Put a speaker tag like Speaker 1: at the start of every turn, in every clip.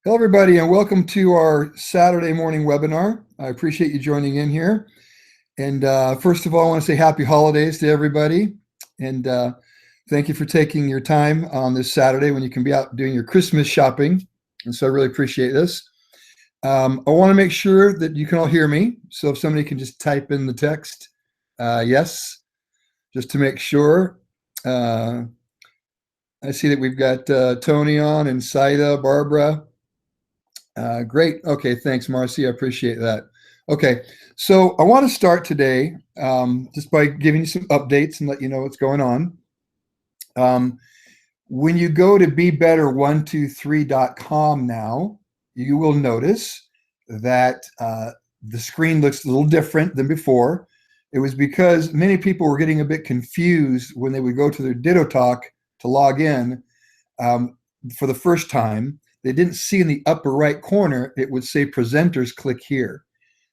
Speaker 1: Hello, everybody, and welcome to our Saturday morning webinar. I appreciate you joining in here. And first of all, I want to say happy holidays to everybody. And thank you for taking your time on this Saturday when you can be out doing your Christmas shopping. And so I really appreciate this. I want to make sure that you can all hear me. So if somebody can just type in the text, yes, just to make sure. I see that we've got Tony on and Saida, Barbara. Great. Okay, thanks, Marcy. I appreciate that. Okay, so I want to start today just by giving you some updates and let you know what's going on. When you go to BeBetter123.com now, you will notice that the screen looks a little different than before. It was because many people were getting a bit confused when they would go to their DittoTalk to log in for the first time. They didn't see in the upper right corner, it would say presenters, click here.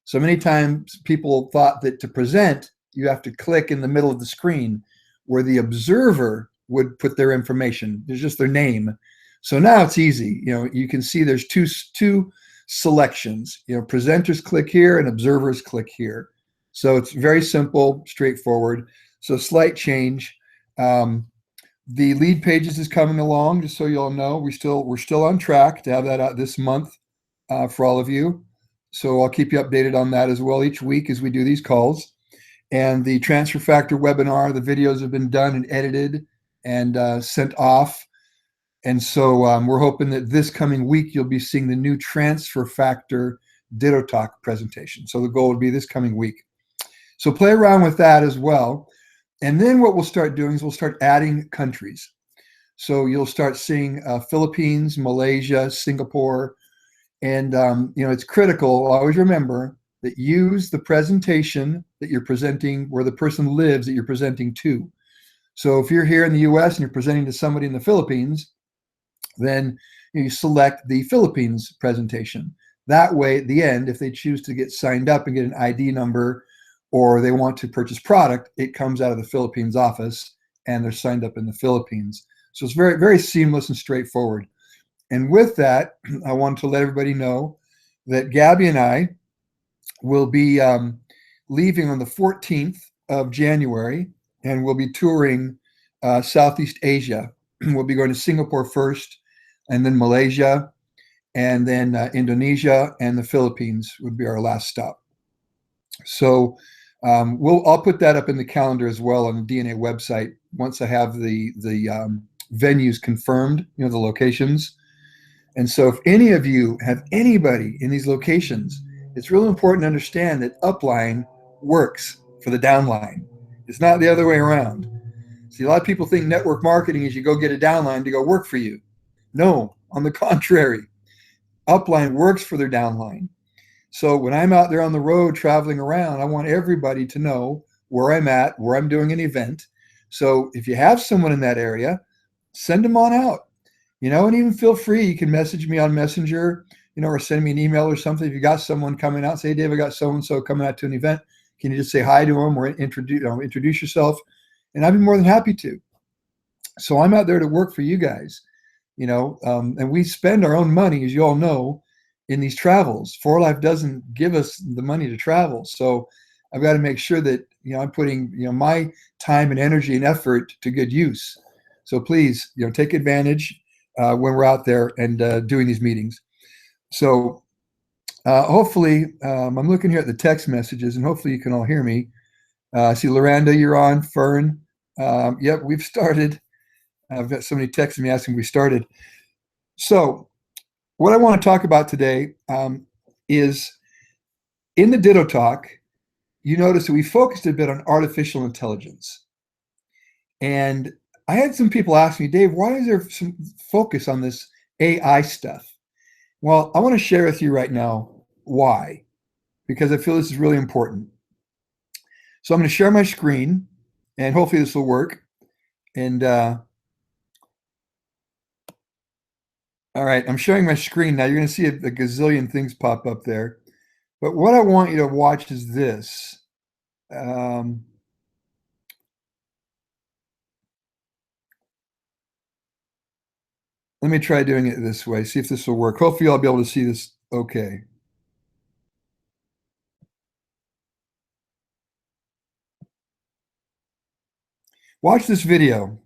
Speaker 1: So many times people thought that to present, you have to click in the middle of the screen where the observer would put their information. There's just their name. So now it's easy. You can see there's two selections. Presenters click here and observers click here. So it's very simple, straightforward. So slight change. The lead pages is coming along, just so you all know. We're still on track to have that out this month for all of you. So I'll keep you updated on that as well each week as we do these calls. And the Transfer Factor webinar, the videos have been done and edited and sent off. And so we're hoping that this coming week you'll be seeing the new Transfer Factor DittoTalk presentation. So the goal would be this coming week. So play around with that as well. And then what we'll start doing is we'll start adding countries. So you'll start seeing Philippines, Malaysia, Singapore. And it's critical, always remember, that use the presentation that you're presenting where the person lives that you're presenting to. So if you're here in the US and you're presenting to somebody in the Philippines, then you select the Philippines presentation. That way, at the end, if they choose to get signed up and get an ID number, or they want to purchase product, it comes out of the Philippines office and they're signed up in the Philippines. So it's very, very seamless and straightforward. And with that, I wanted to let everybody know that Gabby and I will be leaving on the 14th of January, and we'll be touring Southeast Asia. We'll be going to Singapore first, and then Malaysia, and then Indonesia, and the Philippines would be our last stop. So I'll put that up in the calendar as well on the DNA website once I have the venues confirmed, the locations. And so if any of you have anybody in these locations, it's really important to understand that upline works for the downline. It's not the other way around. See, a lot of people think network marketing is you go get a downline to go work for you. No, on the contrary, upline works for their downline. So when I'm out there on the road traveling around, I want everybody to know where I'm at, where I'm doing an event. So if you have someone in that area, send them on out, and even feel free. You can message me on Messenger, or send me an email or something. If you got someone coming out, say, hey, Dave, I got so-and-so coming out to an event. Can you just say hi to them or introduce yourself? And I'd be more than happy to. So I'm out there to work for you guys, and we spend our own money, as you all know, in these travels. 4Life doesn't give us the money to travel. So I've got to make sure that, I'm putting, my time and energy and effort to good use. So please, take advantage when we're out there and doing these meetings. So hopefully, I'm looking here at the text messages and hopefully you can all hear me. I see Loranda, you're on. Fern. Yep, we've started. I've got somebody texting me asking if we started. So what I want to talk about today is in the DittoTalk, you notice that we focused a bit on artificial intelligence. And I had some people ask me, Dave, why is there some focus on this AI stuff? Well, I want to share with you right now why, because I feel this is really important. So I'm going to share my screen, and hopefully this will work. And all right, I'm sharing my screen now. You're going to see a gazillion things pop up there. But what I want you to watch is this. Let me try doing it this way, see if this will work. Hopefully I'll be able to see this okay. Watch this video.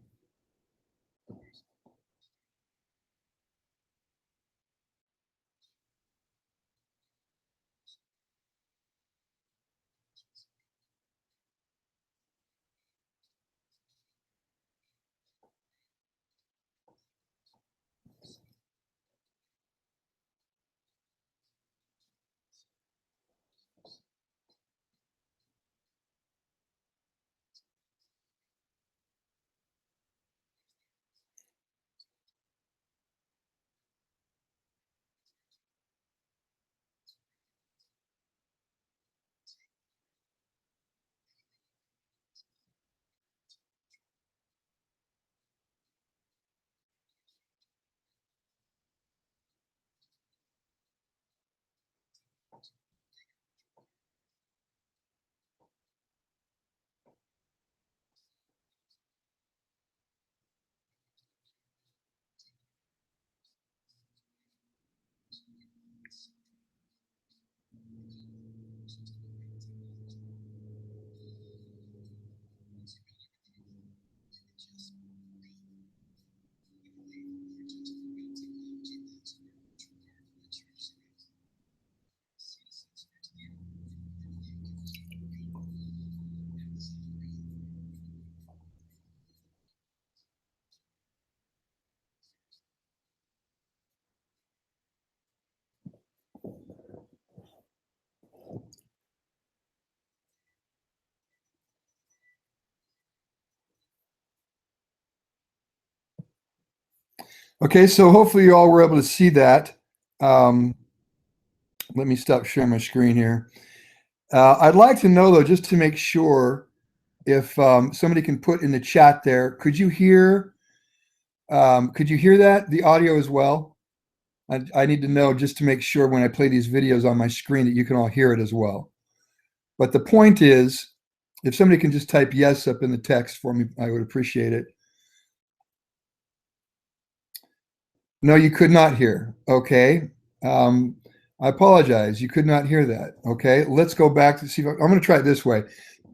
Speaker 1: Okay, so hopefully you all were able to see that. Um, Let me stop sharing my screen here. I'd like to know though, just to make sure, if somebody can put in the chat there, could you hear that, the audio as well? I need to know just to make sure when I play these videos on my screen that you can all hear it as well. But the point is, if somebody can just type yes up in the text for me, I would appreciate it. No, you could not hear. Okay. Um, I apologize. You could not hear that. Okay. Let's go back to see if I'm going to try it this way.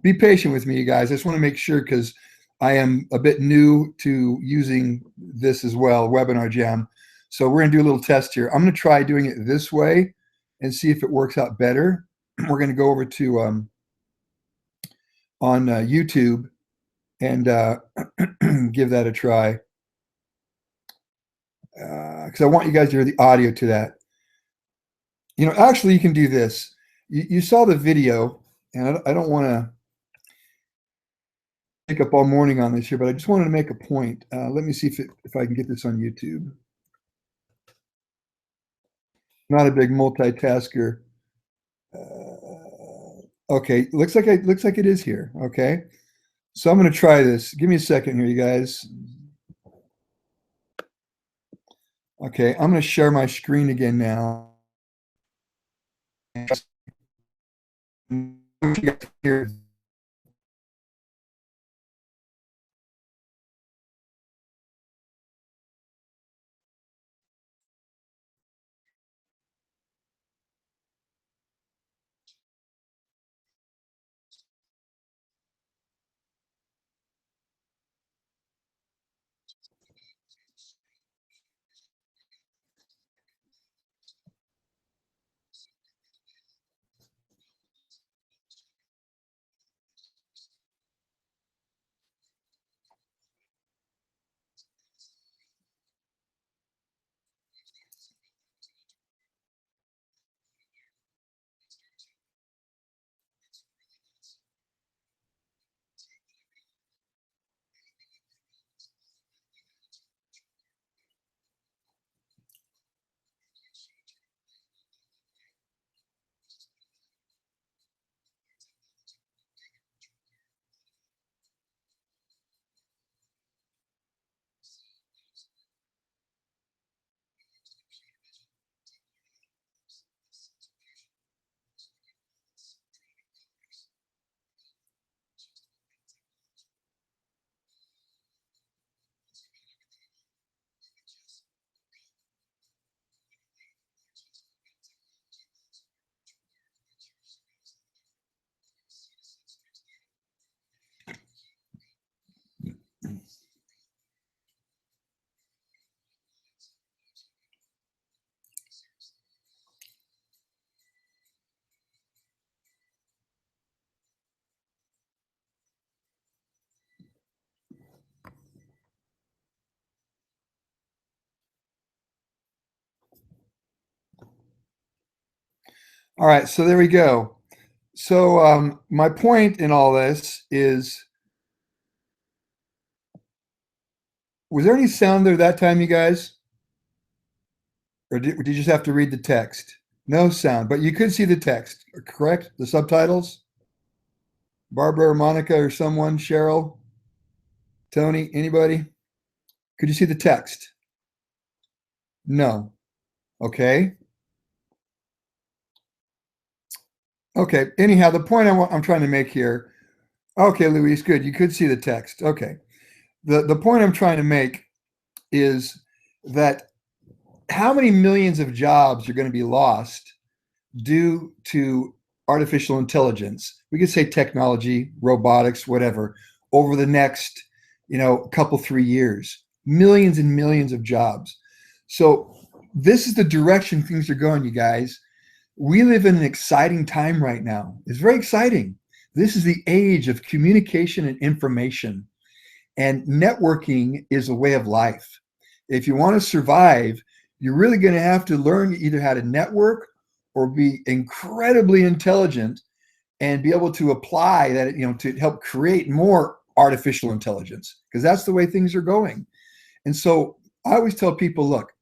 Speaker 1: Be patient with me, you guys. I just want to make sure because I am a bit new to using this as well, Webinar Jam. So we're going to do a little test here. I'm going to try doing it this way and see if it works out better. We're going to go over to on YouTube and give that a try because I want you guys to hear the audio to that. You know, actually, you can do this. You saw the video, and I don't want to take up all morning on this here, but I just wanted to make a point. Let me see if I can get this on YouTube. Not a big multitasker. Okay, looks like it is here. Okay, so I'm going to try this. Give me a second here, you guys. Okay, I'm going to share my screen again now. Here. All right, so there we go. So my point in all this is, was there any sound there that time, you guys? Or did you just have to read the text? No sound, but you could see the text, correct? The subtitles? Barbara or Monica or someone, Cheryl, Tony, anybody? Could you see the text? No. Okay. Okay. Anyhow, the point I'm trying to make here. Okay, Luis, good. You could see the text. Okay. The point I'm trying to make is that how many millions of jobs are going to be lost due to artificial intelligence? We could say technology, robotics, whatever, over the next, couple, 3 years, millions and millions of jobs. So this is the direction things are going, you guys. We live in an exciting time right now. It's very exciting. This is the age of communication and information, and networking is a way of life. If you want to survive, you're really going to have to learn either how to network or be incredibly intelligent and be able to apply that, to help create more artificial intelligence, because that's the way things are going. And so I always tell people, look,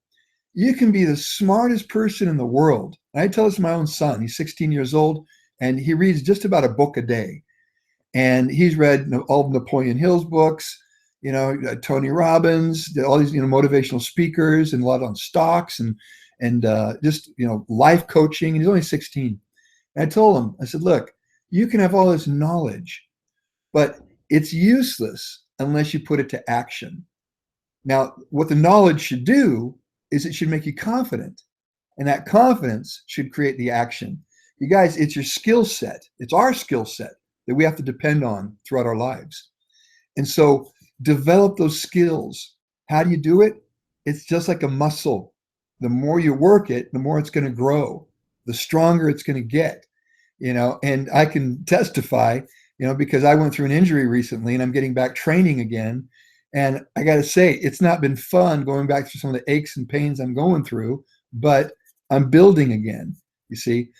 Speaker 1: you can be the smartest person in the world. And I tell this to my own son. He's 16 years old, and he reads just about a book a day. And he's read all of Napoleon Hill's books, Tony Robbins, all these, motivational speakers, and a lot on stocks and just, life coaching. And he's only 16. And I told him, I said, look, you can have all this knowledge, but it's useless unless you put it to action. Now, what the knowledge should do is it should make you confident, and that confidence should create the action. You guys, it's your skill set. It's our skill set that we have to depend on throughout our lives. And so develop those skills. How do you do it? It's just like a muscle. The more you work it, the more it's going to grow, the stronger it's going to get, and I can testify, because I went through an injury recently and I'm getting back training again. And I got to say, it's not been fun going back through some of the aches and pains I'm going through, but I'm building again. You see,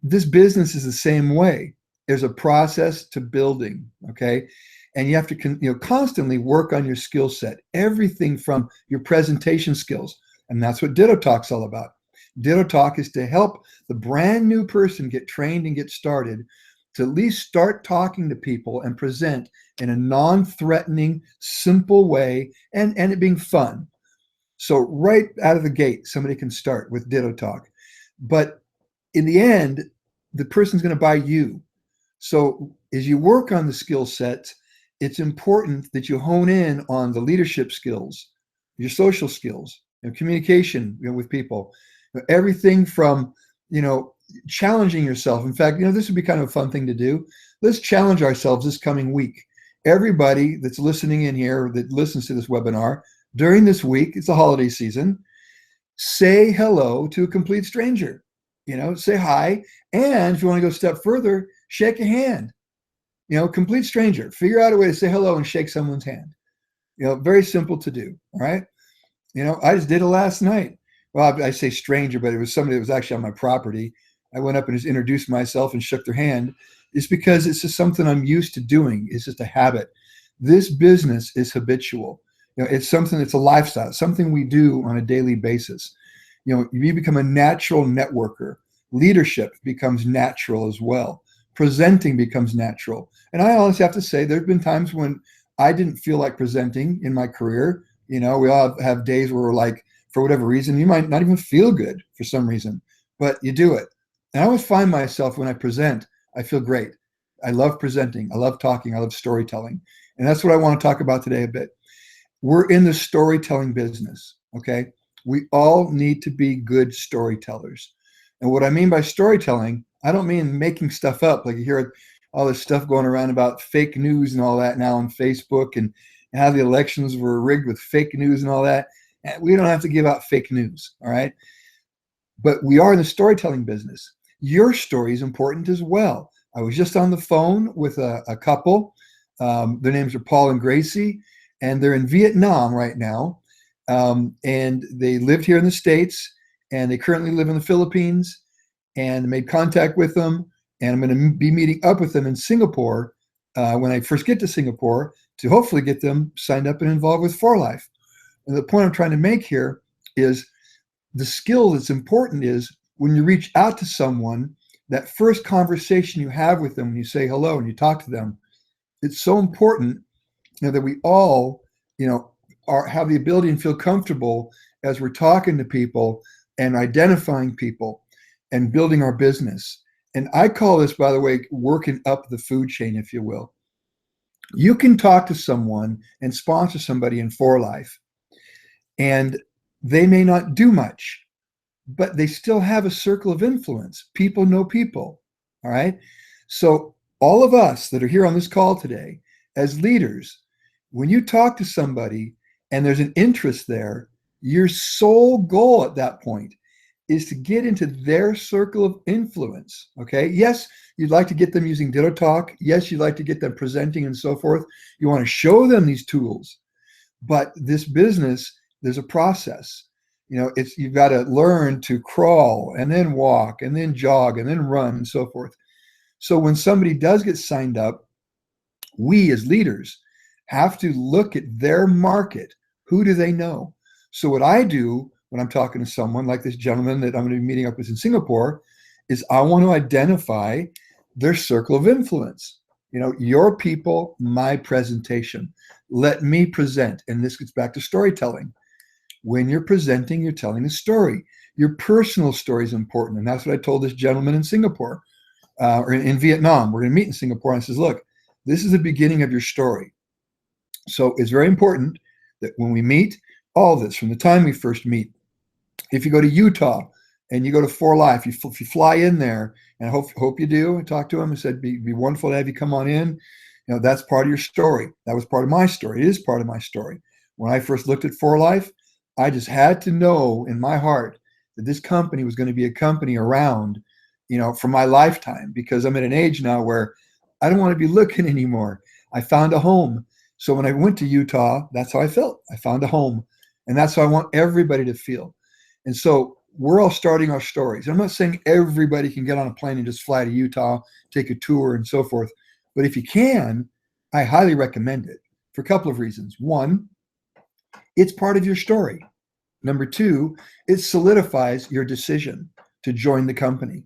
Speaker 1: this business is the same way. There's a process to building, okay? And you have to constantly work on your skill set, everything from your presentation skills. And that's what Ditto Talk's all about. Ditto Talk is to help the brand new person get trained and get started, to at least start talking to people and present in a non-threatening, simple way, and it being fun. So right out of the gate, somebody can start with Ditto Talk. But in the end, the person's going to buy you. So as you work on the skill sets, it's important that you hone in on the leadership skills, your social skills, communication with people, everything from, challenging yourself. In fact, this would be kind of a fun thing to do. Let's challenge ourselves this coming week. Everybody that's listening in here, that listens to this webinar, during this week, it's the holiday season, say hello to a complete stranger. Say hi. And if you want to go a step further, shake a hand. Complete stranger. Figure out a way to say hello and shake someone's hand. Very simple to do. All right. I just did it last night. Well, I say stranger, but it was somebody that was actually on my property. I went up and just introduced myself and shook their hand. It's because it's just something I'm used to doing. It's just a habit. This business is habitual. It's something that's a lifestyle, something we do on a daily basis. You become a natural networker. Leadership becomes natural as well. Presenting becomes natural. And I honestly have to say, there have been times when I didn't feel like presenting in my career. We all have days where we're like, for whatever reason, you might not even feel good for some reason, but you do it. And I always find myself, when I present, I feel great. I love presenting. I love talking. I love storytelling. And that's what I want to talk about today a bit. We're in the storytelling business, okay? We all need to be good storytellers. And what I mean by storytelling, I don't mean making stuff up. Like you hear all this stuff going around about fake news and all that now on Facebook, and how the elections were rigged with fake news and all that. We don't have to give out fake news, all right? But we are in the storytelling business. Your story is important as well. I was just on the phone with a couple. Their names are Paul and Gracie, and they're in Vietnam right now. And they lived here in the States, and they currently live in the Philippines. and made contact with them. And I'm going to be meeting up with them in Singapore when I first get to Singapore to hopefully get them signed up and involved with 4Life. And the point I'm trying to make here is the skill that's important is when you reach out to someone, that first conversation you have with them, when you say hello and you talk to them, it's so important that we all, have the ability and feel comfortable as we're talking to people and identifying people and building our business. And I call this, by the way, working up the food chain, if you will. You can talk to someone and sponsor somebody in 4Life, and they may not do much, but they still have a circle of influence. People know people, all right? So all of us that are here on this call today, as leaders, when you talk to somebody and there's an interest there, your sole goal at that point is to get into their circle of influence, okay? Yes, you'd like to get them using Ditto Talk. Yes, you'd like to get them presenting and so forth. You want to show them these tools. But this business, there's a process. You've got to learn to crawl and then walk and then jog and then run and so forth. So when somebody does get signed up, we as leaders have to look at their market. Who do they know? So what I do when I'm talking to someone like this gentleman that I'm going to be meeting up with in Singapore is I want to identify their circle of influence. Your people, my presentation. Let me present. And this gets back to storytelling. When you're presenting, you're telling a story. Your personal story is important. And that's what I told this gentleman in Singapore or in Vietnam. We're going to meet in Singapore. And I says, look, this is the beginning of your story. So it's very important that when we meet, all this, from the time we first meet, if you go to Utah and you go to 4Life, if you fly in there, and I hope you do, and talk to them and said, be wonderful to have you come on in. That's part of your story. That was part of my story. It is part of my story. When I first looked at 4Life, I just had to know in my heart that this company was going to be a company around, for my lifetime, because I'm at an age now where I don't want to be looking anymore. I found a home. So when I went to Utah, that's how I felt. I found a home. And that's how I want everybody to feel. And so we're all starting our stories. I'm not saying everybody can get on a plane and just fly to Utah, take a tour and so forth. But if you can, I highly recommend it for a couple of reasons. One, it's part of your story. Number two, it solidifies your decision to join the company.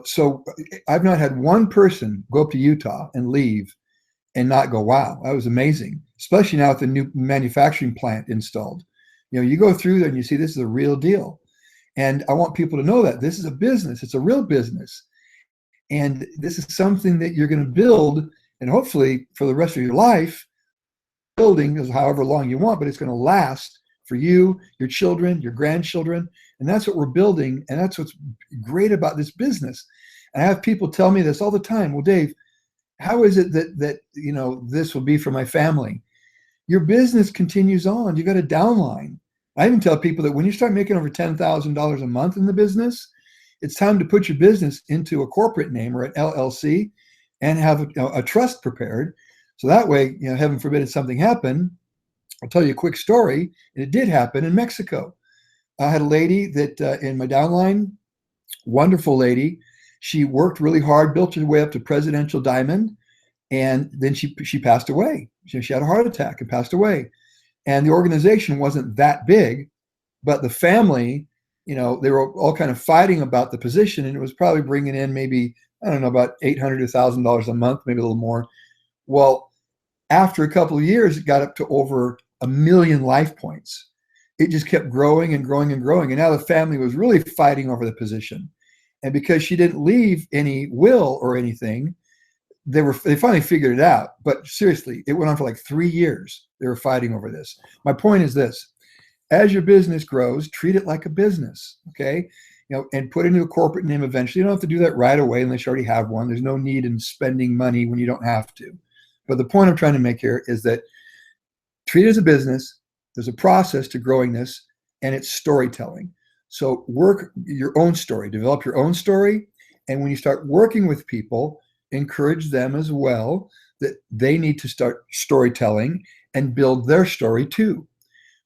Speaker 1: So I've not had one person go up to Utah and leave and not go, wow, that was amazing, especially now with the new manufacturing plant installed. You go through there and you see this is a real deal. And I want people to know that this is a business. It's a real business. And this is something that you're going to build, and hopefully for the rest of your life, building is however long you want, but it's going to last for you, your children, your grandchildren. And that's what we're building. And that's what's great about this business. And I have people tell me this all the time. Well, Dave, how is it that this will be for my family? Your business continues on. You got a downline. I even tell people that when you start making over $10,000 a month in the business, it's time to put your business into a corporate name or an LLC and have a trust prepared. So that way, heaven forbid if something happened, I'll tell you a quick story. And it did happen in Mexico. I had a lady that in my downline, wonderful lady. She worked really hard, built her way up to presidential diamond. And then she passed away. She had a heart attack and passed away. And the organization wasn't that big, but the family, they were all kind of fighting about the position, and it was probably bringing in maybe, I don't know, about $800 to $1,000 a month, maybe a little more. Well, after a couple of years, it got up to over 1 million life points. It just kept growing and growing and growing. And now the family was really fighting over the position. And because she didn't leave any will or anything, they finally figured it out. But seriously, it went on for like 3 years. They were fighting over this. My point is this: as your business grows, treat it like a business, okay? And put it into a corporate name eventually. You don't have to do that right away unless you already have one. There's no need in spending money when you don't have to. But the point I'm trying to make here is that treat it as a business. There's a process to growing this, and it's storytelling. So work your own story, develop your own story. And when you start working with people, encourage them as well that they need to start storytelling and build their story too.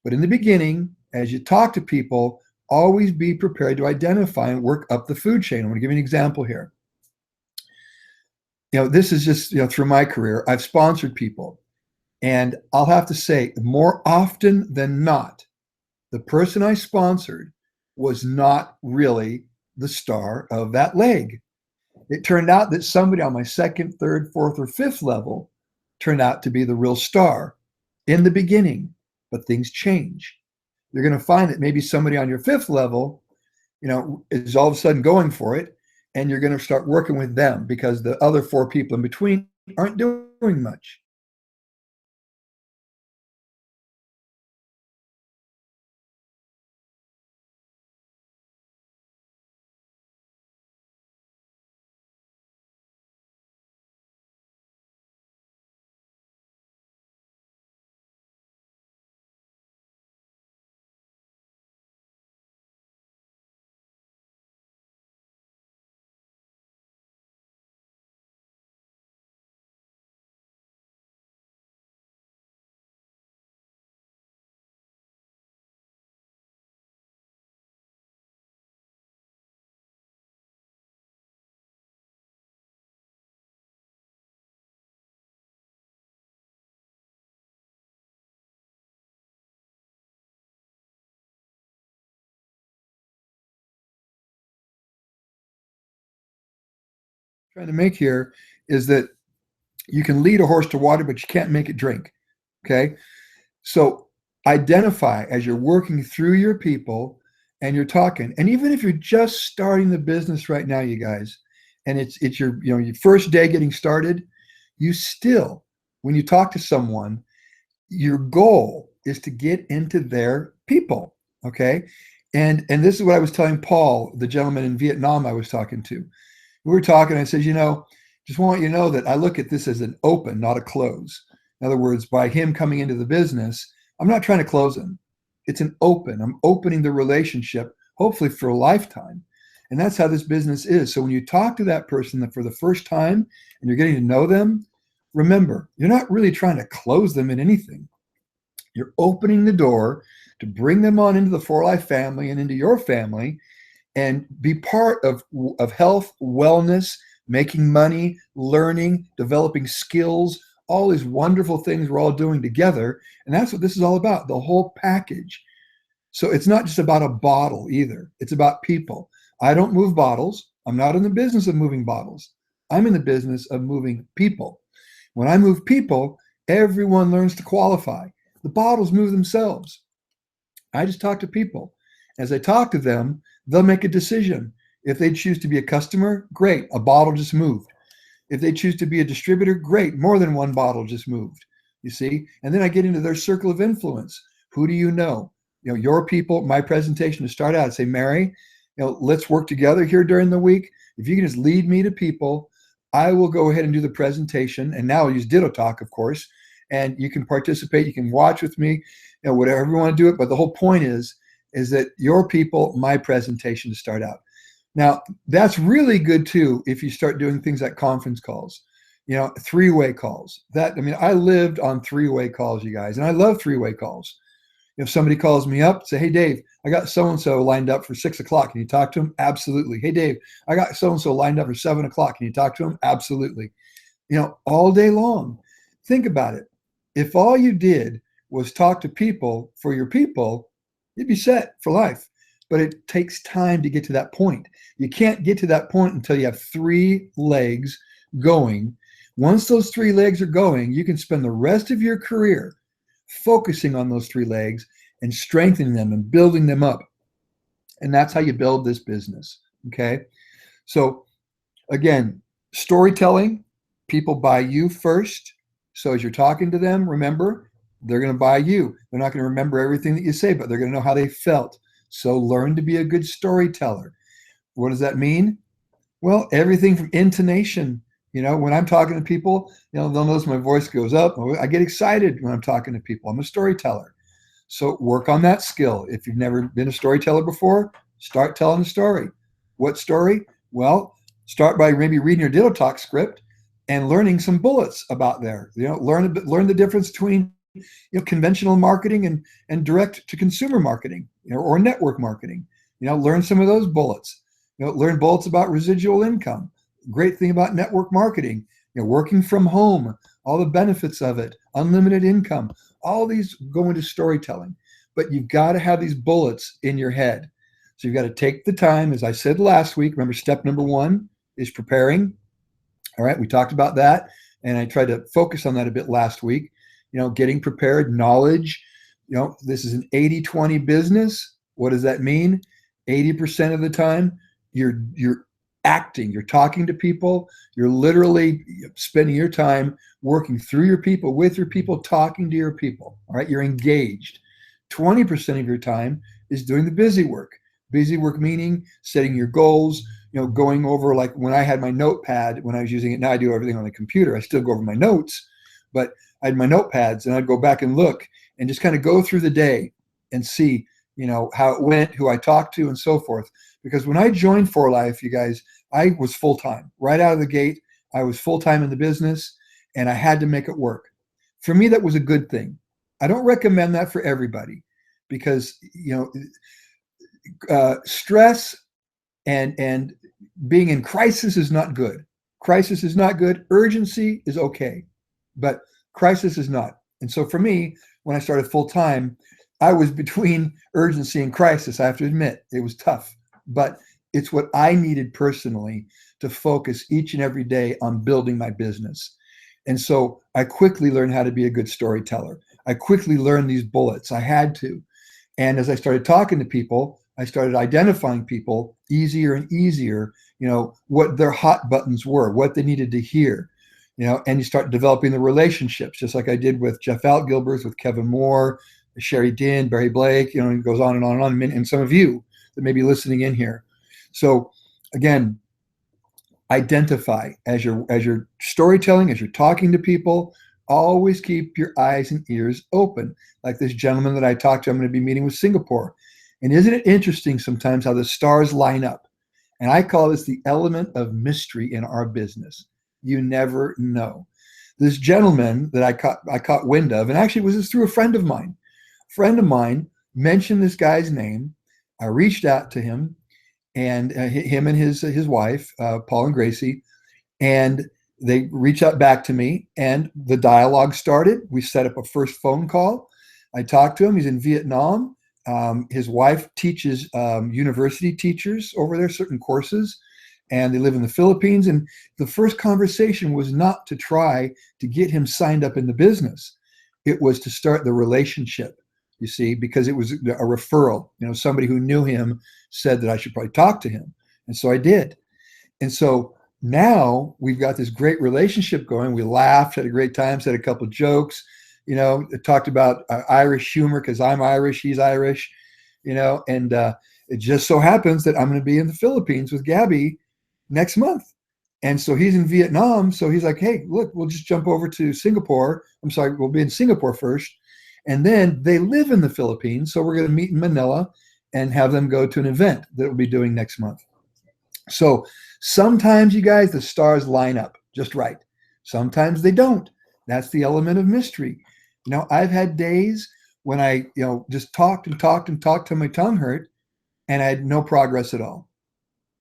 Speaker 1: But in the beginning, as you talk to people, always be prepared to identify and work up the food chain. I'm going to give you an example here. This is just, through my career, I've sponsored people. And I'll have to say, more often than not, the person I sponsored was not really the star of that leg. It turned out that somebody on my second, third, fourth, or fifth level turned out to be the real star in the beginning, but things change. You're going to find that maybe somebody on your fifth level, is all of a sudden going for it, and you're going to start working with them because the other four people in between aren't doing much. Trying to make here is that you can lead a horse to water, but you can't make it drink. Okay. So identify as you're working through your people and you're talking. And even if you're just starting the business right now, you guys, and it's your, your first day getting started, you still, when you talk to someone, your goal is to get into their people. Okay. And this is what I was telling Paul, the gentleman in Vietnam I was talking to. We were talking, I said, just want you to know that I look at this as an open, not a close. In other words, by him coming into the business, I'm not trying to close him. It's an open. I'm opening the relationship, hopefully for a lifetime. And that's how this business is. So when you talk to that person for the first time and you're getting to know them, remember, you're not really trying to close them in anything. You're opening the door to bring them on into the For Life family and into your family and be part of health, wellness, making money, learning, developing skills, all these wonderful things we're all doing together. And that's what this is all about, the whole package. So it's not just about a bottle either. It's about people. I don't move bottles. I'm not in the business of moving bottles. I'm in the business of moving people. When I move people, everyone learns to qualify. The bottles move themselves. I just talk to people. As I talk to them, they'll make a decision. If they choose to be a customer, great, a bottle just moved. If they choose to be a distributor, great, more than one bottle just moved, you see? And then I get into their circle of influence. Who do you know? Your people, my presentation to start out, I'd say, Mary, let's work together here during the week. If you can just lead me to people, I will go ahead and do the presentation. And now I'll use Ditto Talk, of course, and you can participate, you can watch with me, whatever you want to do it. But the whole point is that your people, my presentation to start out. Now, that's really good too if you start doing things like conference calls, three-way calls. I lived on three-way calls, you guys, and I love three-way calls. If somebody calls me up, say, hey, Dave, I got so-and-so lined up for 6 o'clock. Can you talk to him? Absolutely. Hey, Dave, I got so-and-so lined up for 7 o'clock. Can you talk to him? Absolutely. All day long. Think about it. If all you did was talk to people for your people, you'd be set for life. But it takes time to get to that point. You can't get to that point until you have 3 legs going. Once those 3 legs are going, you can spend the rest of your career focusing on those 3 legs and strengthening them and building them up. And that's how you build this business. Okay. So again, storytelling, people buy you first. So as you're talking to them, remember, they're going to buy you. They're not going to remember everything that you say, but they're going to know how they felt. So learn to be a good storyteller. What does that mean? Well, everything from intonation. When I'm talking to people, they'll notice my voice goes up. I get excited when I'm talking to people. I'm a storyteller. So work on that skill. If you've never been a storyteller before, start telling a story. What story? Well, start by maybe reading your Ditto Talk script and learning some bullets about there. Learn the difference between conventional marketing and direct to consumer marketing, or network marketing. Learn some of those bullets. Learn bullets about residual income. Great thing about network marketing, working from home, all the benefits of it, unlimited income, all these go into storytelling. But you've got to have these bullets in your head. So you've got to take the time, as I said last week. Remember, step number 1 is preparing. All right, we talked about that, and I tried to focus on that a bit last week. Getting prepared, knowledge. This is an 80-20 business. What does that mean? 80% of the time, you're acting, you're talking to people, you're literally spending your time working through your people, with your people, talking to your people. All right, you're engaged. 20% of your time is doing the busy work. Busy work meaning setting your goals, going over, like when I had my notepad, when I was using it, now I do everything on the computer. I still go over my notes, but I had my notepads and I'd go back and look and just kind of go through the day and see, how it went, who I talked to, and so forth. Because when I joined 4Life, you guys, I was full-time. Right out of the gate, I was full-time in the business, and I had to make it work. For me, that was a good thing. I don't recommend that for everybody because, stress and being in crisis is not good. Crisis is not good. Urgency is okay, but crisis is not. And so for me, when I started full-time, I was between urgency and crisis. I have to admit, it was tough, but it's what I needed personally to focus each and every day on building my business. And so I quickly learned how to be a good storyteller. I quickly learned these bullets. I had to. And as I started talking to people, I started identifying people easier and easier, what their hot buttons were, what they needed to hear, and you start developing the relationships, just like I did with Jeff Altgilbert, with Kevin Moore, Sherry Dinn, Barry Blake, it goes on and on and on, and some of you that may be listening in here. So again, identify as you're storytelling, as you're talking to people, always keep your eyes and ears open. Like this gentleman that I talked to, I'm going to be meeting with Singapore. And isn't it interesting sometimes how the stars line up? And I call this the element of mystery in our business. You never know. This gentleman that I caught wind of, and actually it was through a friend of mine. A friend of mine mentioned this guy's name. I reached out to him, and him and his wife, Paul and Gracie, and they reached out back to me, and the dialogue started. We set up a first phone call. I talked to him. He's in Vietnam. His wife teaches university teachers over there certain courses, and they live in the Philippines. And the first conversation was not to try to get him signed up in the business. It was to start the relationship, you see, because it was a referral. Somebody who knew him said that I should probably talk to him. And so I did. And so now we've got this great relationship going. We laughed, had a great time, said a couple of jokes, talked about Irish humor because I'm Irish, he's Irish, and it just so happens that I'm going to be in the Philippines with Gabby next month. And so he's in Vietnam. So he's like, hey, look, we'll just jump over to Singapore. I'm sorry, we'll be in Singapore first. And then they live in the Philippines. So we're going to meet in Manila and have them go to an event that we'll be doing next month. So sometimes, you guys, the stars line up just right. Sometimes they don't. That's the element of mystery. I've had days when I, just talked till my tongue hurt, and I had no progress at all.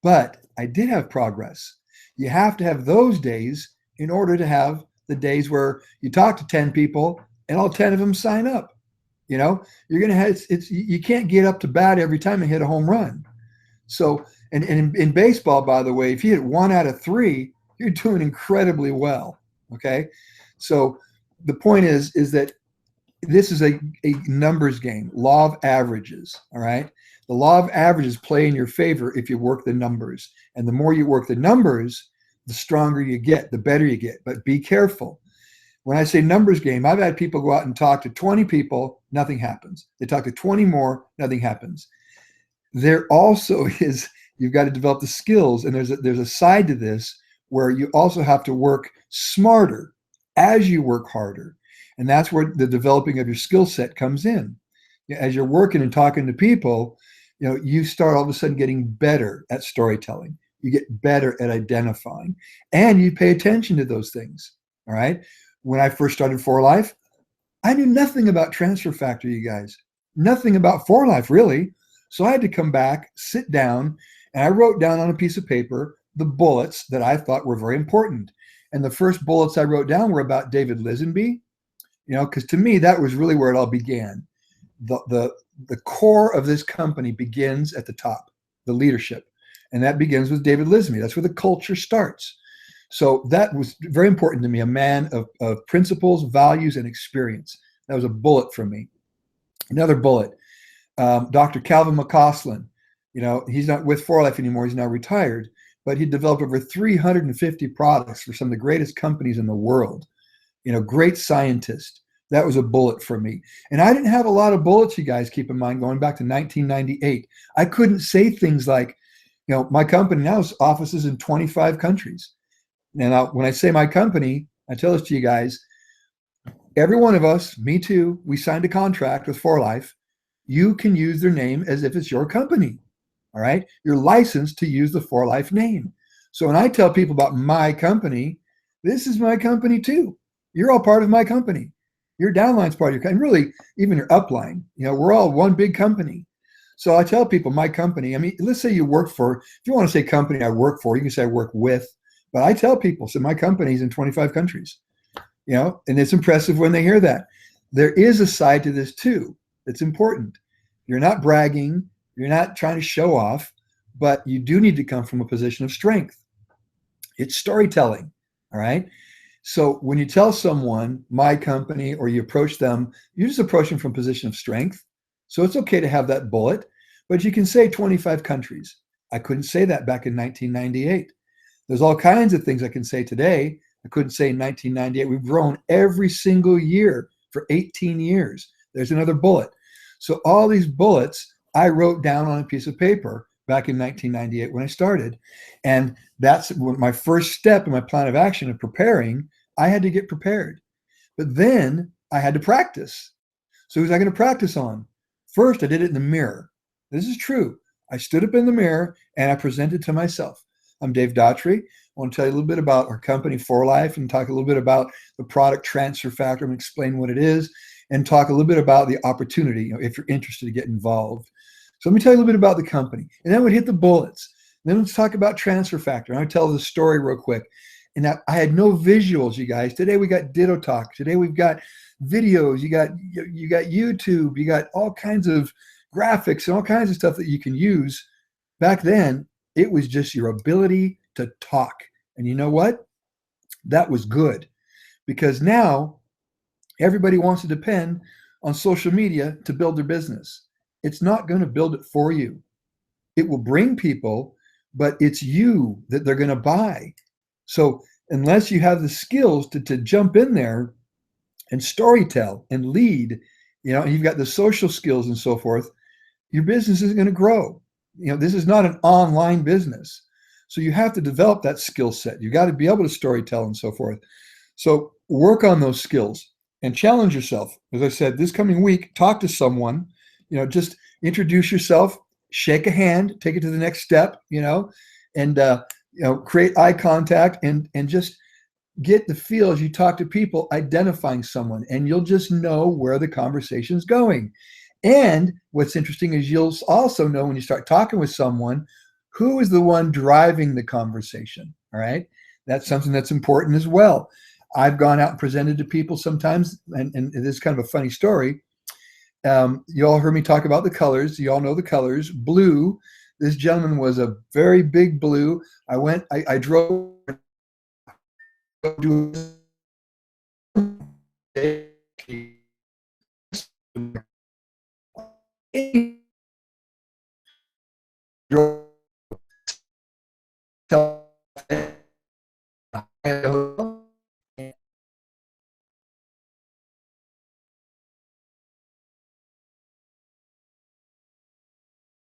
Speaker 1: But I did have progress. You have to have those days in order to have the days where you talk to 10 people and all 10 of them sign up. You're going to have, you can't get up to bat every time and hit a home run. So, and in baseball, by the way, if you hit 1 out of 3, you're doing incredibly well. Okay. So the point is that this is a numbers game, law of averages. All right. The law of averages play in your favor if you work the numbers. And the more you work the numbers, the stronger you get, the better you get. But be careful. When I say numbers game, I've had people go out and talk to 20 people, nothing happens. They talk to 20 more, nothing happens. There also is, you've got to develop the skills, and there's a side to this where you also have to work smarter as you work harder. And that's where the developing of your skill set comes in. As you're working and talking to people, you start all of a sudden getting better at storytelling. You get better at identifying, and you pay attention to those things. All right. When I first started 4Life, I knew nothing about Transfer Factor, you guys. Nothing about 4Life, really. So I had to come back, sit down, and I wrote down on a piece of paper the bullets that I thought were very important. And the first bullets I wrote down were about David Lisenby, because to me, that was really where it all began. The core of this company begins at the top, the leadership. And that begins with David Lisenby. That's where the culture starts. So that was very important to me, a man of principles, values, and experience. That was a bullet for me. Another bullet, Dr. Calvin McCausland. He's not with 4Life anymore. He's now retired, but he developed over 350 products for some of the greatest companies in the world. Great scientist. That was a bullet for me. And I didn't have a lot of bullets, you guys, keep in mind, going back to 1998. I couldn't say things like, my company now has offices in 25 countries. Now, when I say my company, I tell this to you guys, every one of us, me too, we signed a contract with 4Life. You can use their name as if it's your company. All right. You're licensed to use the 4Life name. So when I tell people about my company, this is my company too. You're all part of my company. Your downline's part of your company. Really, even your upline. We're all one big company. So I tell people my company. I mean, let's say you work for, if you want to say company I work for, you can say I work with. But I tell people, so my company's in 25 countries. And it's impressive when they hear that. There is a side to this too that's important. You're not bragging. You're not trying to show off, but you do need to come from a position of strength. It's storytelling, all right? So when you tell someone my company or you approach them, you just approach them from a position of strength. So it's okay to have that bullet, but you can say 25 countries. I couldn't say that back in 1998. There's all kinds of things I can say today. I couldn't say in 1998. We've grown every single year for 18 years. There's another bullet. So all these bullets I wrote down on a piece of paper back in 1998 when I started. And that's my first step in my plan of action of preparing. I had to get prepared. But then I had to practice. So who was I going to practice on? First, I did it in the mirror. This is true. I stood up in the mirror and I presented to myself. I'm Dave Daughtry. I want to tell you a little bit about our company, 4Life, and talk a little bit about the product transfer factor and explain what it is, and talk a little bit about the opportunity, if you're interested to get involved. So let me tell you a little bit about the company. And then we'd hit the bullets. And then let's talk about transfer factor. And I'll tell the story real quick. And I had no visuals, you guys. Today we got Ditto Talk. Today we've got videos. You got YouTube. You got all kinds of graphics and all kinds of stuff that you can use. Back then, it was just your ability to talk. And you know what? That was good, because now everybody wants to depend on social media to build their business. It's not going to build it for you. It will bring people, but it's you that they're going to buy. So unless you have the skills to jump in there and storytell and lead, and you've got the social skills and so forth, your business isn't going to grow. This is not an online business. So you have to develop that skill set. You got to be able to storytell and so forth. So work on those skills and challenge yourself. As I said, this coming week, talk to someone, just introduce yourself, shake a hand, take it to the next step, and create eye contact and just get the feel as you talk to people, identifying someone, and you'll just know where the conversation's going. And what's interesting is you'll also know when you start talking with someone, who is the one driving the conversation, all right? That's something that's important as well. I've gone out and presented to people sometimes, and this is kind of a funny story. You all heard me talk about the colors. You all know the colors. Blue, this gentleman was a very big blue. I drove to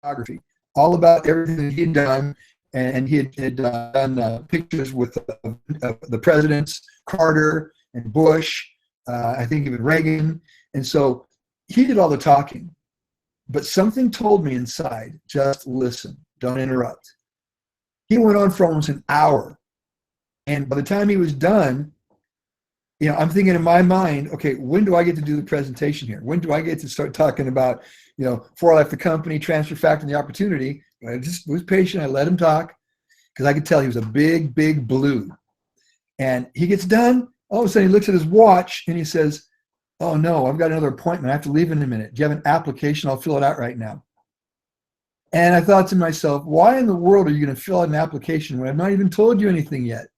Speaker 1: photography, all about everything he'd done. And he had done pictures with the presidents, Carter and Bush, I think even Reagan. And so he did all the talking. But something told me inside, just listen, don't interrupt. He went on for almost an hour. And by the time he was done, I'm thinking in my mind, okay, when do I get to do the presentation here? When do I get to start talking about, before I left the company, transfer factor, and the opportunity? I just was patient. I let him talk because I could tell he was a big, big blue. And he gets done. All of a sudden, he looks at his watch and he says, "Oh no, I've got another appointment. I have to leave in a minute. Do you have an application? I'll fill it out right now." And I thought to myself, why in the world are you going to fill out an application when I've not even told you anything yet?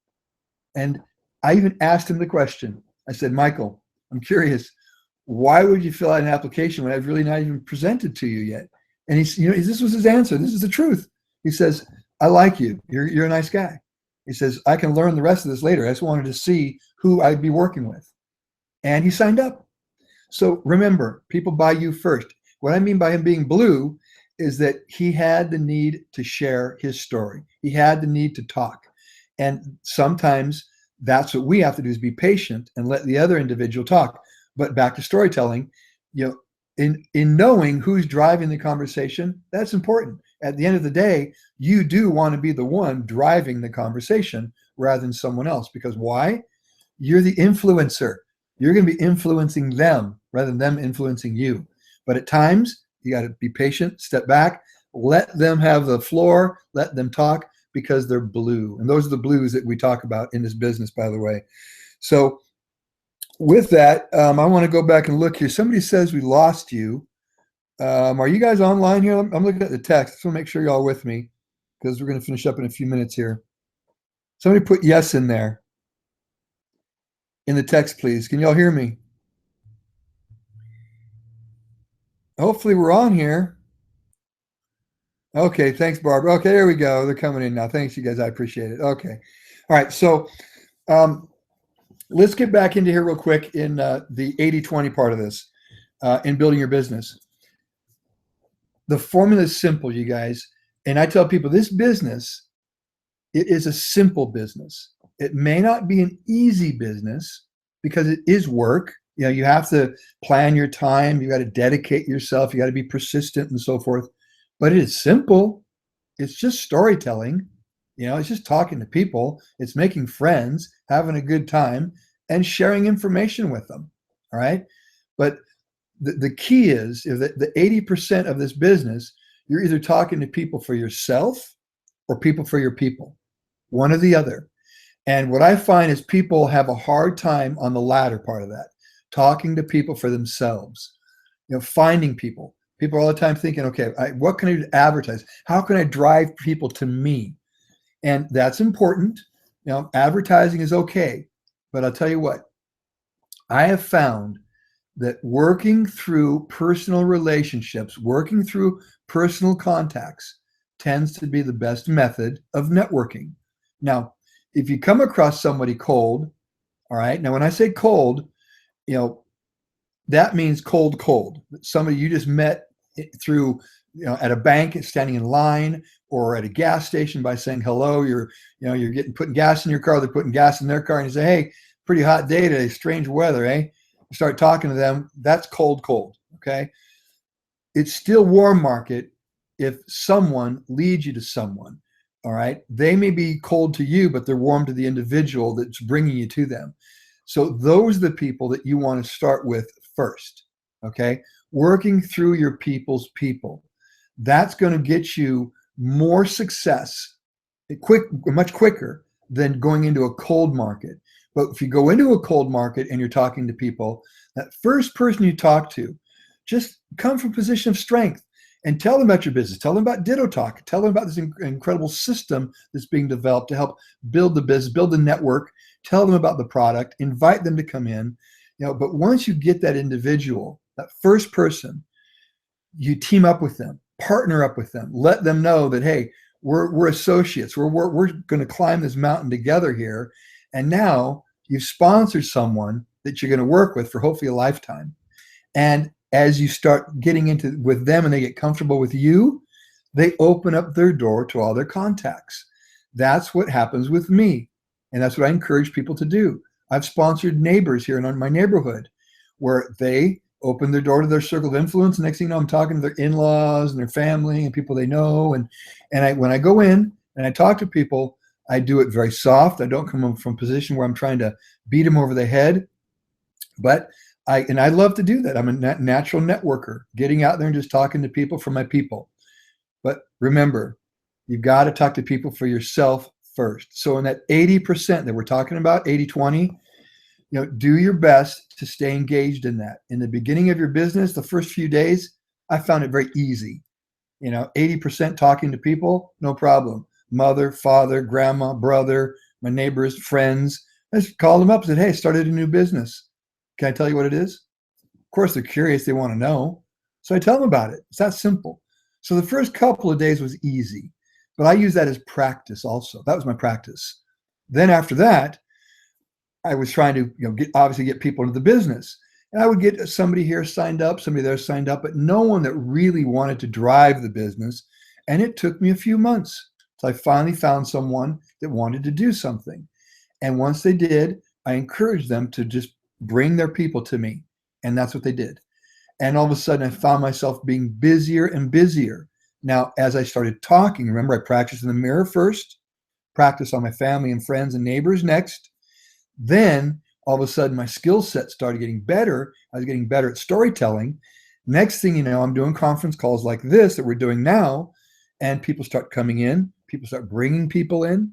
Speaker 1: And I even asked him the question. I said, "Michael, I'm curious, why would you fill out an application when I've really not even presented to you yet?" And this was his answer. This is the truth. He says, "I like you. You're a nice guy." He says, "I can learn the rest of this later. I just wanted to see who I'd be working with." And he signed up. So remember, people buy you first. What I mean by him being blue is that he had the need to share his story. He had the need to talk. And sometimes that's what we have to do, is be patient and let the other individual talk. But back to storytelling, in knowing who's driving the conversation, that's important. At the end of the day, you do want to be the one driving the conversation rather than someone else. Because why? You're the influencer. You're going to be influencing them rather than them influencing you. But at times, you got to be patient, step back, let them have the floor, let them talk, because they're blue. And those are the blues that we talk about in this business, by the way. So with that, I want to go back and look here. Somebody says we lost you. Are you guys online here? I'm looking at the text. I just want to make sure you're all with me because we're going to finish up in a few minutes here. Somebody put yes in there in the text, please. Can y'all hear me? Hopefully we're on here. Okay, thanks, Barbara. Okay, there we go. They're coming in now. Thanks, you guys. I appreciate it. Okay. All right, so let's get back into here real quick in the 80-20 part of this in building your business. The formula is simple, you guys. And I tell people this business, it is a simple business. It may not be an easy business because it is work. You have to plan your time. You got to dedicate yourself. You got to be persistent and so forth. But it is simple. It's just storytelling. It's just talking to people. It's making friends, having a good time, and sharing information with them. All right. But the key is that the 80% of this business, you're either talking to people for yourself or people for your people, one or the other. And what I find is people have a hard time on the latter part of that, talking to people for themselves, finding people. People are all the time thinking, okay, what can I do to advertise? How can I drive people to me? And that's important. Advertising is okay. But I'll tell you what, I have found that working through personal relationships, working through personal contacts tends to be the best method of networking. Now, if you come across somebody cold, all right, now when I say cold, that means cold. Somebody you just met through, at a bank, standing in line, or at a gas station by saying hello. You're putting gas in your car, they're putting gas in their car, and you say, "Hey, pretty hot day today, strange weather, eh?" You start talking to them. That's cold. Okay, it's still warm market if someone leads you to someone. All right, they may be cold to you, but they're warm to the individual that's bringing you to them. So those are the people that you want to start with first. Okay, working through your people's people. That's going to get you more success much quicker than going into a cold market. But if you go into a cold market and you're talking to people, that first person you talk to, just come from a position of strength and tell them about your business. Tell them about Ditto Talk. Tell them about this incredible system that's being developed to help build the business, build the network. Tell them about the product. Invite them to come in. But once you get that individual, that first person, you team up with them, partner up with them, let them know that, hey, we're associates. We're going to climb this mountain together here. And now you've sponsored someone that you're going to work with for hopefully a lifetime. And as you start getting into with them and they get comfortable with you, they open up their door to all their contacts. That's what happens with me. And that's what I encourage people to do. I've sponsored neighbors here in my neighborhood where they open their door to their circle of influence. The next thing you know, I'm talking to their in-laws and their family and people they know. And when I go in and I talk to people, I do it very soft. I don't come from a position where I'm trying to beat them over the head. But I love to do that. I'm a natural networker, getting out there and just talking to people for my people. But remember, you've got to talk to people for yourself first. So in that 80% that we're talking about, 80-20, do your best to stay engaged in that. In the beginning of your business, the first few days, I found it very easy. 80% talking to people, no problem. Mother, father, grandma, brother, my neighbors, friends. I just called them up and said, hey, started a new business. Can I tell you what it is? Of course, they're curious. They want to know. So I tell them about it. It's that simple. So the first couple of days was easy, but I use that as practice also. That was my practice. Then after that, I was trying to obviously get people into the business. And I would get somebody here signed up, somebody there signed up, but no one that really wanted to drive the business. And it took me a few months till I finally found someone that wanted to do something. And once they did, I encouraged them to just bring their people to me. And that's what they did. And all of a sudden, I found myself being busier and busier. Now, as I started talking, remember, I practiced in the mirror first, practiced on my family and friends and neighbors next. Then all of a sudden, my skill set started getting better. I was getting better at storytelling. Next thing you know, I'm doing conference calls like this that we're doing now, and people start coming in. People start bringing people in,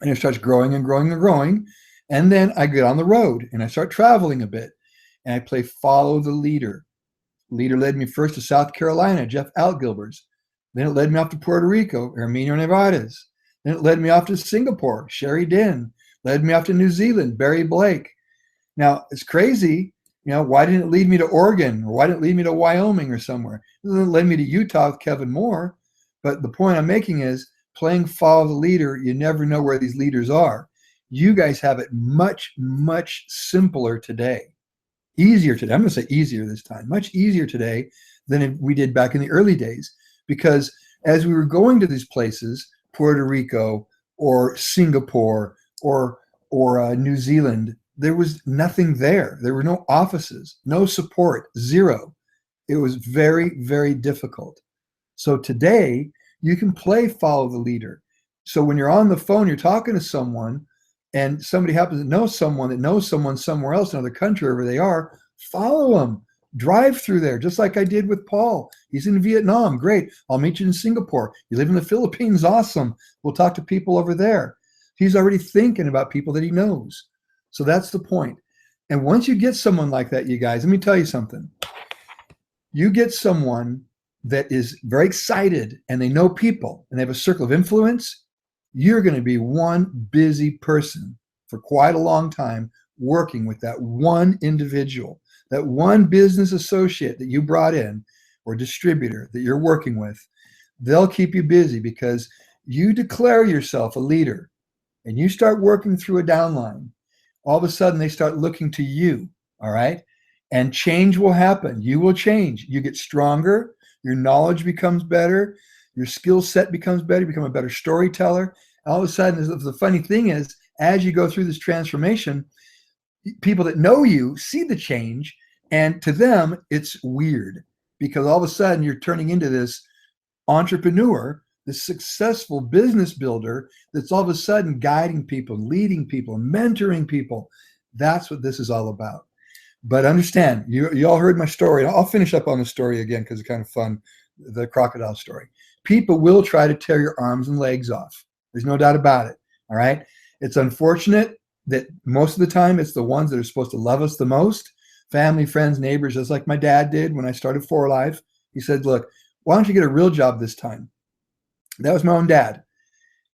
Speaker 1: and it starts growing and growing and growing. And then I get on the road, and I start traveling a bit, and I play follow the leader. The leader led me first to South Carolina, Jeff Altgilbers. Then it led me off to Puerto Rico, Herminio Nevarez. Then it led me off to Singapore, Sherry Din. Led me off to New Zealand, Barry Blake. Now, it's crazy. Why didn't it lead me to Oregon? Or why didn't it lead me to Wyoming or somewhere? It led me to Utah with Kevin Moore. But the point I'm making is playing follow the leader, you never know where these leaders are. You guys have it much, much simpler today. Easier today. I'm going to say easier this time. Much easier today than we did back in the early days. Because as we were going to these places, Puerto Rico or Singapore or New Zealand, there was nothing there. There were no offices, no support, zero. It was very, very difficult. So today, you can play follow the leader. So when you're on the phone, you're talking to someone, and somebody happens to know someone that knows someone somewhere else in another country, wherever they are, follow them. Drive through there, just like I did with Paul. He's in Vietnam. Great. I'll meet you in Singapore. You live in the Philippines. Awesome. We'll talk to people over there. He's already thinking about people that he knows. So that's the point. And once you get someone like that, you guys, let me tell you something. You get someone that is very excited and they know people and they have a circle of influence, you're going to be one busy person for quite a long time working with that one individual, that one business associate that you brought in or distributor that you're working with. They'll keep you busy because you declare yourself a leader. And you start working through a downline, all of a sudden they start looking to you, all right? And change will happen. You will change. You get stronger. Your knowledge becomes better. Your skill set becomes better. You become a better storyteller. All of a sudden, the funny thing is, as you go through this transformation, people that know you see the change, and to them, it's weird because all of a sudden you're turning into this entrepreneur, the successful business builder that's all of a sudden guiding people, leading people, mentoring people. That's what this is all about. But understand, you all heard my story. I'll finish up on the story again because it's kind of fun, the crocodile story. People will try to tear your arms and legs off. There's no doubt about it, all right? It's unfortunate that most of the time it's the ones that are supposed to love us the most, family, friends, neighbors, just like my dad did when I started 4Life. He said, look, why don't you get a real job this time? That was my own dad.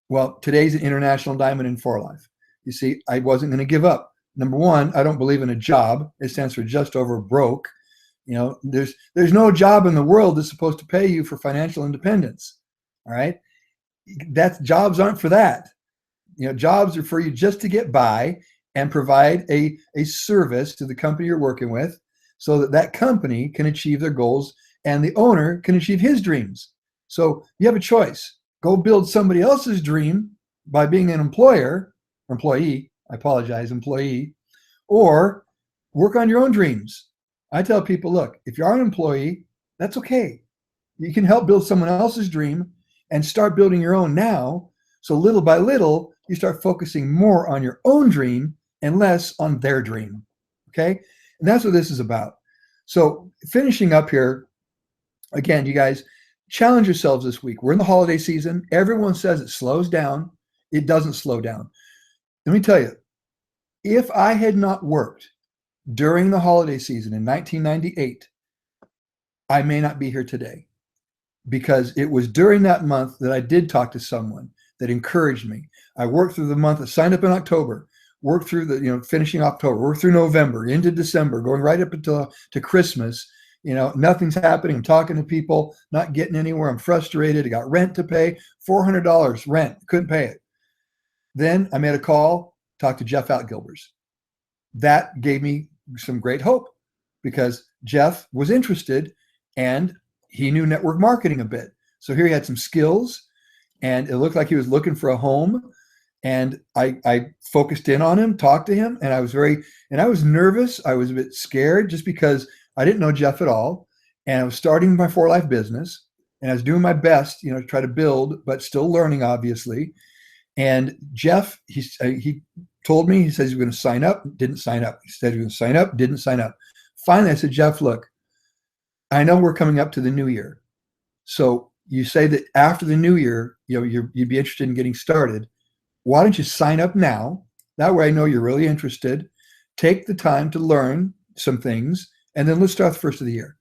Speaker 1: Well, today's an international diamond in 4Life. You see, I wasn't going to give up. Number one, I don't believe in a job. It stands for just over broke. There's no job in the world that's supposed to pay you for financial independence. All right. Jobs aren't for that. Jobs are for you just to get by and provide a service to the company you're working with so that that company can achieve their goals and the owner can achieve his dreams. So you have a choice. Go build somebody else's dream by being an employee, or work on your own dreams. I tell people, look, if you are an employee, that's okay. You can help build someone else's dream and start building your own now. So little by little, you start focusing more on your own dream and less on their dream. Okay. And that's what this is about. So finishing up here, again, you guys challenge yourselves this week. We're in the holiday season. Everyone says it slows down. It doesn't slow down. Let me tell you, if I had not worked during the holiday season in 1998, I may not be here today, because it was during that month that I did talk to someone that encouraged me. I worked through the month. I signed up in October, worked through the, finishing October, worked through November, into December, going right up until to Christmas. Nothing's happening. I'm talking to people, not getting anywhere. I'm frustrated. I got rent to pay, $400 rent, couldn't pay it. Then I made a call, talked to Jeff Outgilbers. That gave me some great hope, because Jeff was interested and he knew network marketing a bit. So here he had some skills, and it looked like he was looking for a home. And I focused in on him, talked to him, and I was nervous. I was a bit scared, just because I didn't know Jeff at all. And I was starting my For Life business, and I was doing my best, to try to build, but still learning, obviously. And Jeff, he told me, he says he was going to sign up, didn't sign up. He said he was going to sign up, didn't sign up. Finally, I said, Jeff, look, I know we're coming up to the new year. So you say that after the new year, you'd be interested in getting started. Why don't you sign up now? That way I know you're really interested. Take the time to learn some things, and then let's start the first of the year.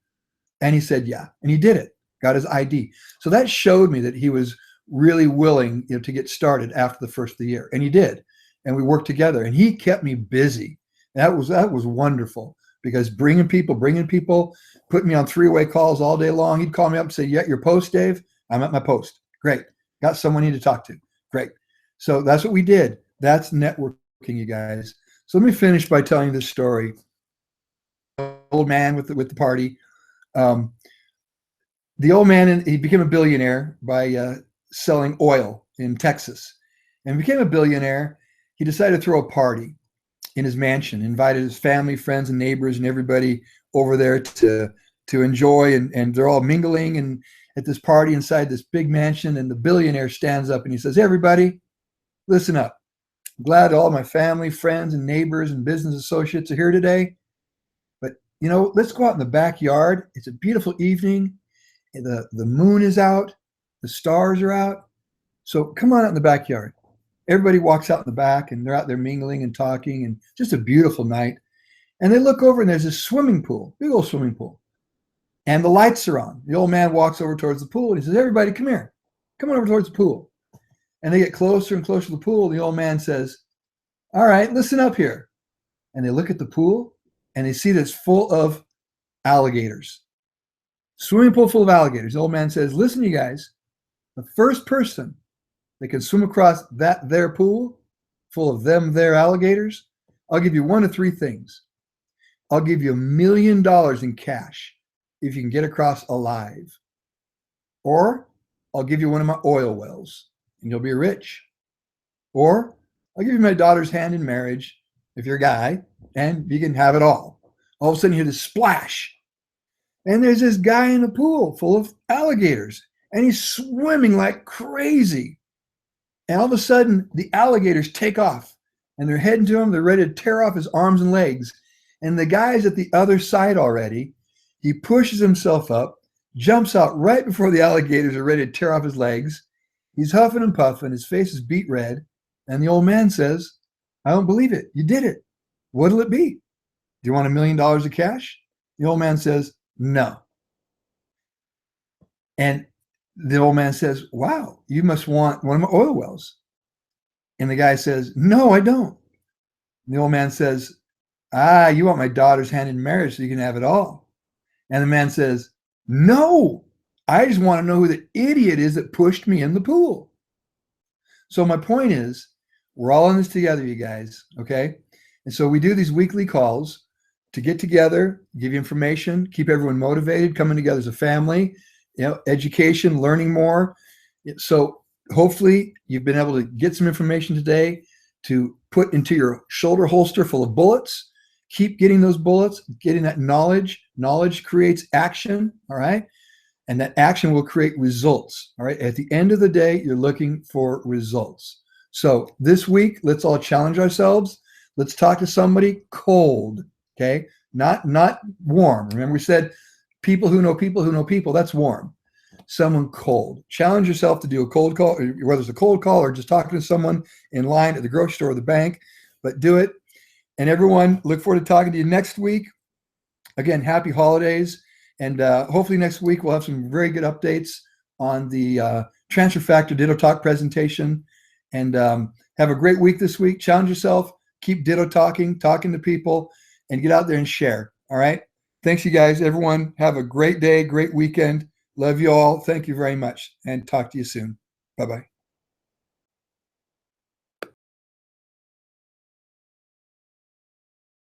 Speaker 1: And he said, yeah. And he did it, got his ID. So that showed me that he was really willing to get started after the first of the year. And he did. And we worked together, and he kept me busy. That was wonderful, because bringing people, putting me on three-way calls all day long. He'd call me up and say, yeah, your post, Dave? I'm at my post. Great. Got someone I need to talk to. Great. So that's what we did. That's networking, you guys. So let me finish by telling you this story. Old man with the party. The old man, he became a billionaire by selling oil in Texas, and became a billionaire. He decided to throw a party in his mansion, invited his family, friends, and neighbors, and everybody over there to enjoy, and they're all mingling and at this party inside this big mansion. And the billionaire stands up and he says, hey, everybody, listen up. I'm glad all my family, friends, and neighbors and business associates are here today. But, let's go out in the backyard. It's a beautiful evening. The moon is out. The stars are out. So come on out in the backyard. Everybody walks out in the back, and they're out there mingling and talking, and just a beautiful night. And they look over, and there's a swimming pool, big old swimming pool. And the lights are on. The old man walks over towards the pool, and he says, everybody, come here. Come on over towards the pool. And they get closer and closer to the pool. The old man says, all right, listen up here. And they look at the pool, and they see that it's full of alligators. Swimming pool full of alligators. The old man says, listen, you guys, the first person that can swim across their pool full of their alligators, I'll give you one of three things. I'll give you $1 million in cash if you can get across alive. Or I'll give you one of my oil wells, and you'll be rich. Or I'll give you my daughter's hand in marriage if you're a guy, and you can have it all. All of a sudden you hear this splash, and there's this guy in a pool full of alligators, and he's swimming like crazy. And all of a sudden the alligators take off, and they're heading to him. They're ready to tear off his arms and legs. And the guy's at the other side already. He pushes himself up, jumps out right before the alligators are ready to tear off his legs. He's huffing and puffing. His face is beet red. And the old man says, I don't believe it. You did it. What'll it be? Do you want $1 million of cash? The old man says, no. And the old man says, wow, you must want one of my oil wells. And the guy says, no, I don't. And the old man says, you want my daughter's hand in marriage so you can have it all. And the man says, no, I just want to know who the idiot is that pushed me in the pool. So my point is, we're all in this together, you guys, okay? And so we do these weekly calls to get together, give you information, keep everyone motivated, coming together as a family, education, learning more. So hopefully you've been able to get some information today to put into your shoulder holster full of bullets. Keep getting those bullets, getting that knowledge. Knowledge creates action, all right? And that action will create results, all right? At the end of the day, you're looking for results. So this week, let's all challenge ourselves. Let's talk to somebody cold. Okay. Not warm. Remember we said people who know people who know people, that's warm. Someone cold. Challenge yourself to do a cold call, whether it's a cold call or just talking to someone in line at the grocery store or the bank, but do it. And everyone, look forward to talking to you next week. Again, happy holidays. And hopefully next week we'll have some very good updates on the Transfer Factor Ditto Talk presentation. And have a great week this week. Challenge yourself. Keep ditto talking to people, and get out there and share. All right. Thanks, you guys. Everyone, have a great day, great weekend. Love you all. Thank you very much, and talk to you soon. Bye-bye.